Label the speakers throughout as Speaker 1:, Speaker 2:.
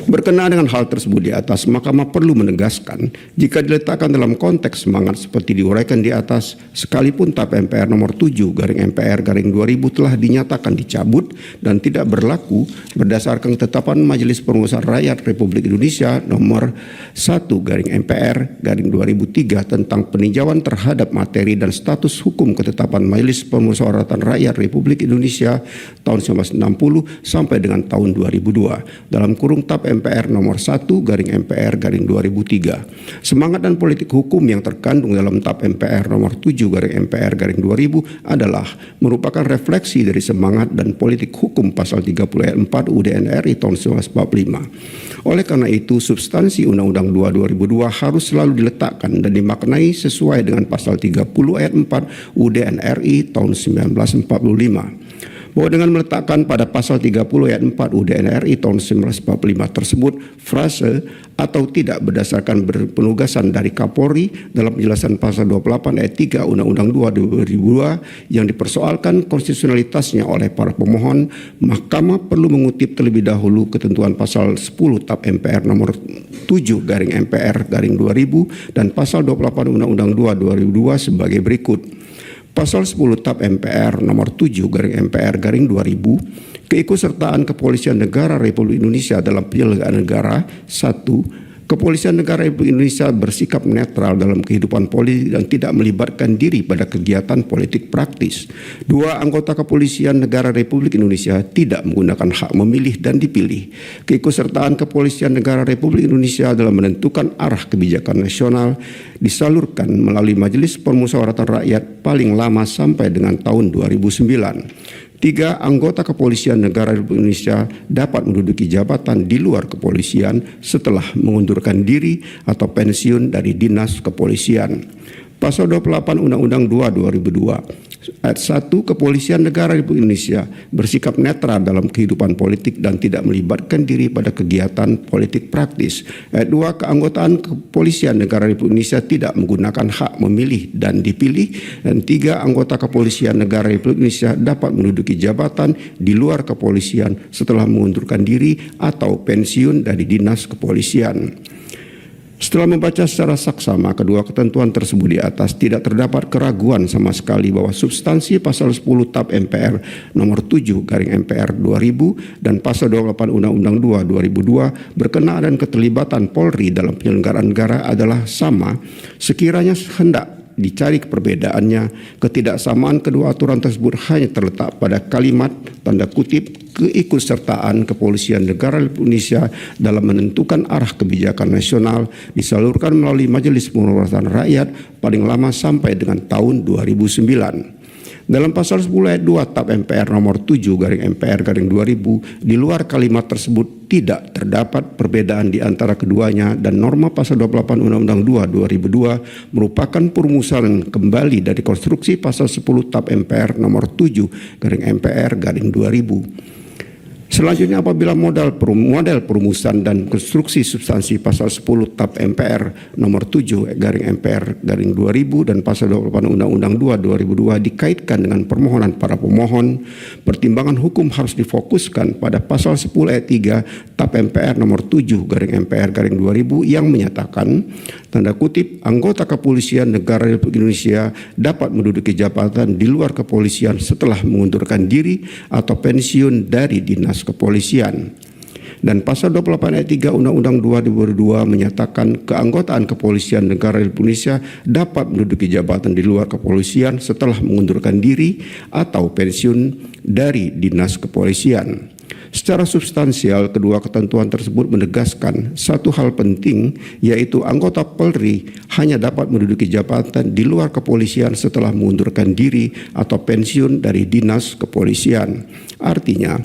Speaker 1: Berkenaan dengan hal tersebut di atas, Mahkamah perlu menegaskan jika diletakkan dalam konteks semangat seperti diuraikan di atas, sekalipun TAP MPR nomor 7/MPR/2000 telah dinyatakan dicabut dan tidak berlaku berdasarkan ketetapan Majelis Permusuhan Rakyat Republik Indonesia nomor 1/MPR/2003 tentang peninjauan terhadap materi dan status hukum ketetapan Majelis Permusyawaratan Rakyat Republik Indonesia tahun 1960 sampai dengan tahun 2002 dalam kurung TAP MPR nomor 1/MPR/2003. Semangat dan politik hukum yang terkandung dalam TAP MPR nomor 7/MPR/2000 adalah merupakan refleksi dari semangat dan politik hukum pasal 30 ayat 4 UUD NRI tahun 1945. Oleh karena itu, substansi Undang-Undang 2 2002 harus selalu diletakkan dan dimaknai sesuai dengan pasal 30 ayat 4 UUD NRI tahun 1945. Bahwa dengan meletakkan pada pasal 30 ayat 4 UUD NRI tahun 1945 tersebut frase atau tidak berdasarkan penugasan dari Kapolri dalam penjelasan pasal 28 ayat 3 Undang-Undang 2 2002 yang dipersoalkan konstitusionalitasnya oleh para pemohon, Mahkamah perlu mengutip terlebih dahulu ketentuan pasal 10 TAP MPR nomor 7/MPR/2000 dan pasal 28 Undang-Undang 2 2002 sebagai berikut. Pasal 10 TAP MPR nomor 7/MPR/2000, keikutsertaan Kepolisian Negara Republik Indonesia dalam penyelenggaraan negara. 1. Kepolisian Negara Republik Indonesia bersikap netral dalam kehidupan politik dan tidak melibatkan diri pada kegiatan politik praktis. 2. Anggota Kepolisian Negara Republik Indonesia tidak menggunakan hak memilih dan dipilih. Keikutsertaan Kepolisian Negara Republik Indonesia dalam menentukan arah kebijakan nasional disalurkan melalui Majelis Permusyawaratan Rakyat paling lama sampai dengan tahun 2009. 3. Anggota Kepolisian Negara Republik Indonesia dapat menduduki jabatan di luar kepolisian setelah mengundurkan diri atau pensiun dari dinas kepolisian. Pasal 28 Undang-Undang 2 2002 ayat 1, Kepolisian Negara Republik Indonesia bersikap netral dalam kehidupan politik dan tidak melibatkan diri pada kegiatan politik praktis. Ayat 2, keanggotaan Kepolisian Negara Republik Indonesia tidak menggunakan hak memilih dan dipilih. Dan 3, anggota Kepolisian Negara Republik Indonesia dapat menduduki jabatan di luar kepolisian setelah mengundurkan diri atau pensiun dari dinas kepolisian. Setelah membaca secara saksama kedua ketentuan tersebut di atas, tidak terdapat keraguan sama sekali bahwa substansi pasal 10 TAP MPR nomor 7/MPR/2000 dan pasal 28 Undang-Undang 2 2002 berkenaan dan keterlibatan Polri dalam penyelenggaraan negara adalah sama sekiranya hendak dicari perbedaannya. Ketidaksamaan kedua aturan tersebut hanya terletak pada kalimat tanda kutip keikutsertaan Kepolisian Negara Republik Indonesia dalam menentukan arah kebijakan nasional disalurkan melalui Majelis Permusyawaratan Rakyat paling lama sampai dengan tahun 2009. Dalam pasal 10 ayat 2 TAP MPR nomor 7/MPR/2000, di luar kalimat tersebut tidak terdapat perbedaan di antara keduanya dan norma pasal 28 Undang-Undang 2 2002 merupakan perumusan kembali dari konstruksi pasal 10 TAP MPR nomor 7/MPR/2000. Selanjutnya, apabila model perumusan dan konstruksi substansi pasal 10 TAP MPR nomor 7/MPR/2000 dan pasal 28 Undang-Undang 2 2002 dikaitkan dengan permohonan para pemohon, pertimbangan hukum harus difokuskan pada pasal 10 ayat 3 TAP MPR nomor 7/MPR/2000 yang menyatakan tanda kutip anggota Kepolisian Negara Republik Indonesia dapat menduduki jabatan di luar kepolisian setelah mengundurkan diri atau pensiun dari dinas kepolisian. Dan pasal 28 ayat 3 Undang-Undang 2 2002 menyatakan keanggotaan Kepolisian Negara Republik Indonesia dapat menduduki jabatan di luar kepolisian setelah mengundurkan diri atau pensiun dari dinas kepolisian. Secara substansial, kedua ketentuan tersebut menegaskan satu hal penting, yaitu anggota Polri hanya dapat menduduki jabatan di luar kepolisian setelah mengundurkan diri atau pensiun dari dinas kepolisian. Artinya,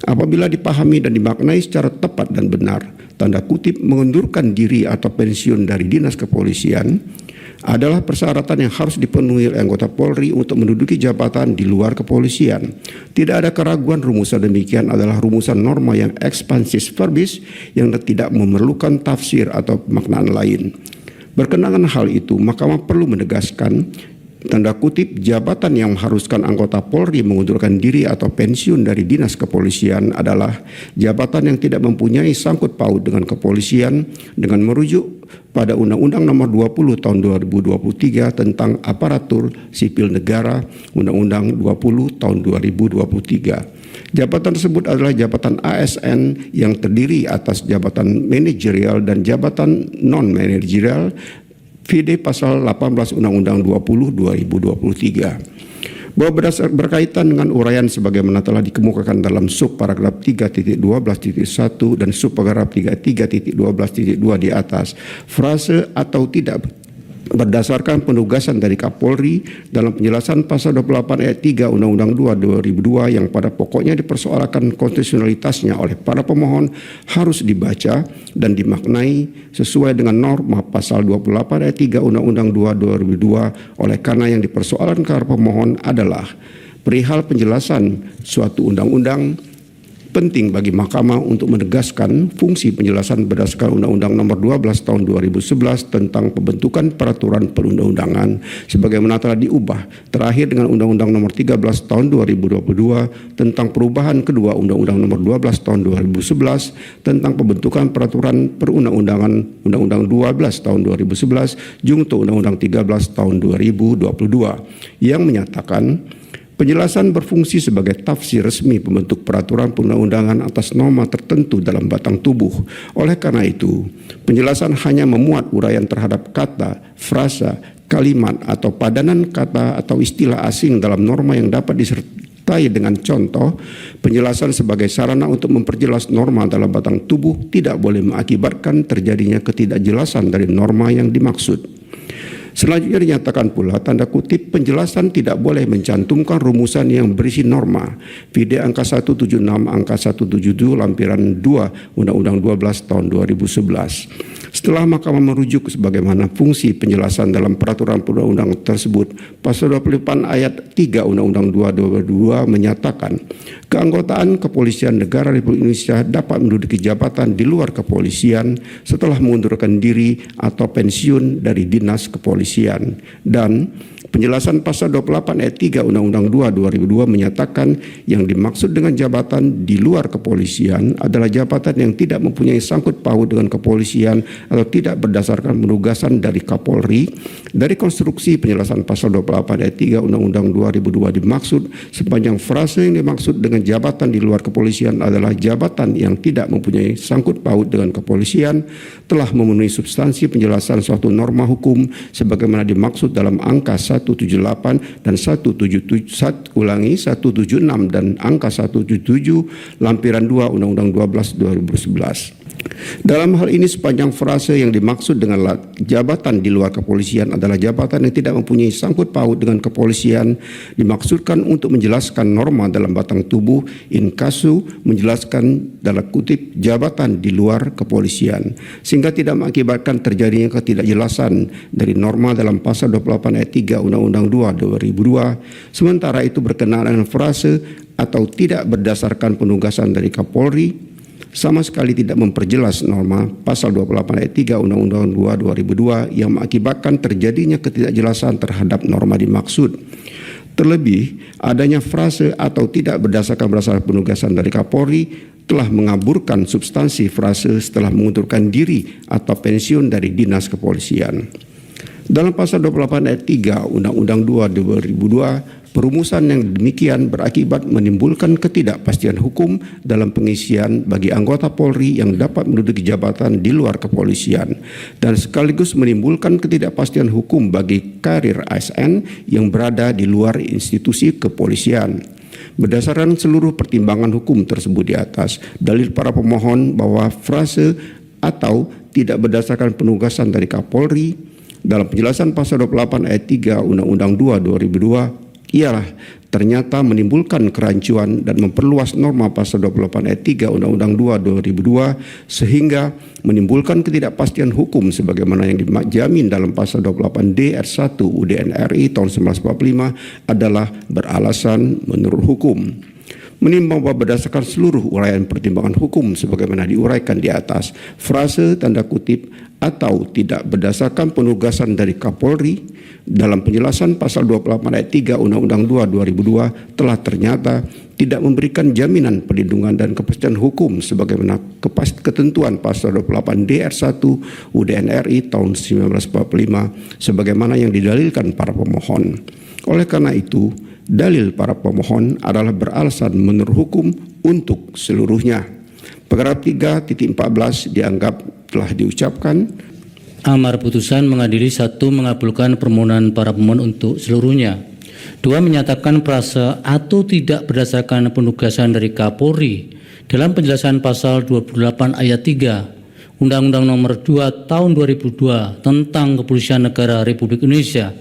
Speaker 1: apabila dipahami dan dimaknai secara tepat dan benar, tanda kutip mengundurkan diri atau pensiun dari dinas kepolisian adalah persyaratan yang harus dipenuhi oleh anggota Polri untuk menduduki jabatan di luar kepolisian. Tidak ada keraguan rumusan demikian adalah rumusan norma yang expansis verbis yang tidak memerlukan tafsir atau pemaknaan lain. Berkenaan hal itu, Mahkamah perlu menegaskan tanda kutip, jabatan yang mengharuskan anggota Polri mengundurkan diri atau pensiun dari dinas kepolisian adalah jabatan yang tidak mempunyai sangkut paut dengan kepolisian dengan merujuk pada Undang-Undang Nomor 20 Tahun 2023 tentang Aparatur Sipil Negara, Undang-Undang 20 Tahun 2023. Jabatan tersebut adalah jabatan ASN yang terdiri atas jabatan manajerial dan jabatan non-manajerial VD Pasal 18 Undang-Undang 20 2023. Bahwa berkaitan dengan uraian sebagaimana telah dikemukakan dalam sub paragraf 3.12.1 dan sub paragraf 3.12.2 di atas, frase atau tidak berdasarkan penugasan dari Kapolri dalam penjelasan pasal 28 ayat 3 Undang-Undang 2 2002 yang pada pokoknya dipersoalkan konstitusionalitasnya oleh para pemohon harus dibaca dan dimaknai sesuai dengan norma pasal 28 ayat 3 Undang-Undang 2 2002 oleh karena yang dipersoalkan para pemohon adalah perihal penjelasan suatu undang-undang. Penting bagi Mahkamah untuk menegaskan fungsi penjelasan berdasarkan Undang-Undang Nomor 12 Tahun 2011 tentang pembentukan peraturan perundang-undangan sebagaimana telah diubah terakhir dengan Undang-Undang Nomor 13 Tahun 2022 tentang perubahan kedua Undang-Undang Nomor 12 Tahun 2011 tentang pembentukan peraturan perundang-undangan Undang-Undang 12 Tahun 2011 junto Undang-Undang 13 Tahun 2022 yang menyatakan penjelasan berfungsi sebagai tafsir resmi pembentuk peraturan perundang-undangan atas norma tertentu dalam batang tubuh. Oleh karena itu, penjelasan hanya memuat uraian terhadap kata, frasa, kalimat atau padanan kata atau istilah asing dalam norma yang dapat disertai dengan contoh, penjelasan sebagai sarana untuk memperjelas norma dalam batang tubuh tidak boleh mengakibatkan terjadinya ketidakjelasan dari norma yang dimaksud. Selanjutnya dinyatakan pula tanda kutip penjelasan tidak boleh mencantumkan rumusan yang berisi norma VD angka 176 angka 177 lampiran 2 Undang-Undang 12 tahun 2011. Setelah Mahkamah merujuk sebagaimana fungsi penjelasan dalam peraturan perundang-undangan tersebut, pasal 28 ayat 3 Undang-Undang 2 menyatakan keanggotaan Kepolisian Negara Republik Indonesia dapat menduduki jabatan di luar kepolisian setelah mengundurkan diri atau pensiun dari dinas kepolisian. Dan penjelasan pasal 28 ayat 3 Undang-Undang 2 2002 menyatakan yang dimaksud dengan jabatan di luar kepolisian adalah jabatan yang tidak mempunyai sangkut paut dengan kepolisian atau tidak berdasarkan penugasan dari Kapolri. Dari konstruksi penjelasan pasal 28 ayat 3 Undang-Undang 2002 dimaksud sepanjang frase yang dimaksud dengan jabatan di luar kepolisian adalah jabatan yang tidak mempunyai sangkut paut dengan kepolisian telah memenuhi substansi penjelasan suatu norma hukum sebagaimana dimaksud dalam angka 178 dan 176 dan angka 177 lampiran 2 Undang-Undang 12 2011. Dalam hal ini sepanjang frase yang dimaksud dengan jabatan di luar kepolisian adalah jabatan yang tidak mempunyai sangkut paut dengan kepolisian dimaksudkan untuk menjelaskan norma dalam batang tubuh in casu menjelaskan dalam kutip jabatan di luar kepolisian sehingga tidak mengakibatkan terjadinya ketidakjelasan dari norma dalam pasal 28 ayat 3 Undang-Undang 2 2002. Sementara itu berkenaan dengan frase atau tidak berdasarkan penugasan dari Kapolri sama sekali tidak memperjelas norma pasal 28 ayat 3 Undang-Undang 2 2002 yang mengakibatkan terjadinya ketidakjelasan terhadap norma dimaksud. Terlebih, adanya frase atau tidak berdasarkan penugasan dari Kapolri telah mengaburkan substansi frase setelah mengundurkan diri atau pensiun dari dinas kepolisian. Dalam pasal 28 ayat 3 Undang-Undang 2 2002, perumusan yang demikian berakibat menimbulkan ketidakpastian hukum dalam pengisian bagi anggota Polri yang dapat menduduki jabatan di luar kepolisian dan sekaligus menimbulkan ketidakpastian hukum bagi karir ASN yang berada di luar institusi kepolisian. Berdasarkan seluruh pertimbangan hukum tersebut di atas, dalil para pemohon bahwa frase atau tidak berdasarkan penugasan dari Kapolri dalam penjelasan pasal 28 ayat 3 Undang-Undang 2 2002 ialah ternyata menimbulkan kerancuan dan memperluas norma pasal 28 ayat 3 Undang-Undang 2 2002 sehingga menimbulkan ketidakpastian hukum sebagaimana yang dijamin dalam pasal 28D ayat 1 UDN RI tahun 1945 adalah beralasan menurut hukum. Menimbang bahwa berdasarkan seluruh uraian pertimbangan hukum sebagaimana diuraikan di atas, frase tanda kutip atau tidak berdasarkan penugasan dari Kapolri dalam penjelasan pasal 28 ayat 3 Undang-Undang 2 2002 telah ternyata tidak memberikan jaminan perlindungan dan kepastian hukum sebagaimana ketentuan pasal 28 DR1 UDN RI tahun 1945 sebagaimana yang didalilkan para pemohon. Oleh karena itu, dalil para pemohon adalah beralasan menurut hukum untuk seluruhnya. Paragraf 3.14 dianggap telah diucapkan.
Speaker 2: Amar putusan mengadili: 1. Mengabulkan permohonan para pemohon untuk seluruhnya. 2. Menyatakan frase atau tidak berdasarkan penugasan dari Kapolri dalam penjelasan pasal 28 ayat 3 Undang-Undang Nomor 2 Tahun 2002 tentang Kepolisian Negara Republik Indonesia,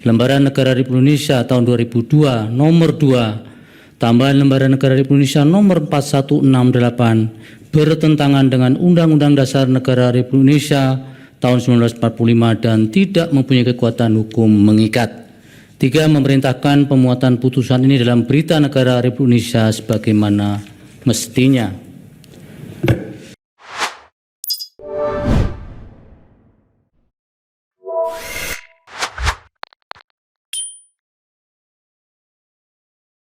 Speaker 2: Lembaran Negara Republik Indonesia tahun 2002 Nomor 2 tambahan Lembaran Negara Republik Indonesia Nomor 4168 bertentangan dengan Undang-Undang Dasar Negara Republik Indonesia tahun 1945 dan tidak mempunyai kekuatan hukum mengikat. 3. Memerintahkan pemuatan putusan ini dalam Berita Negara Republik Indonesia sebagaimana mestinya.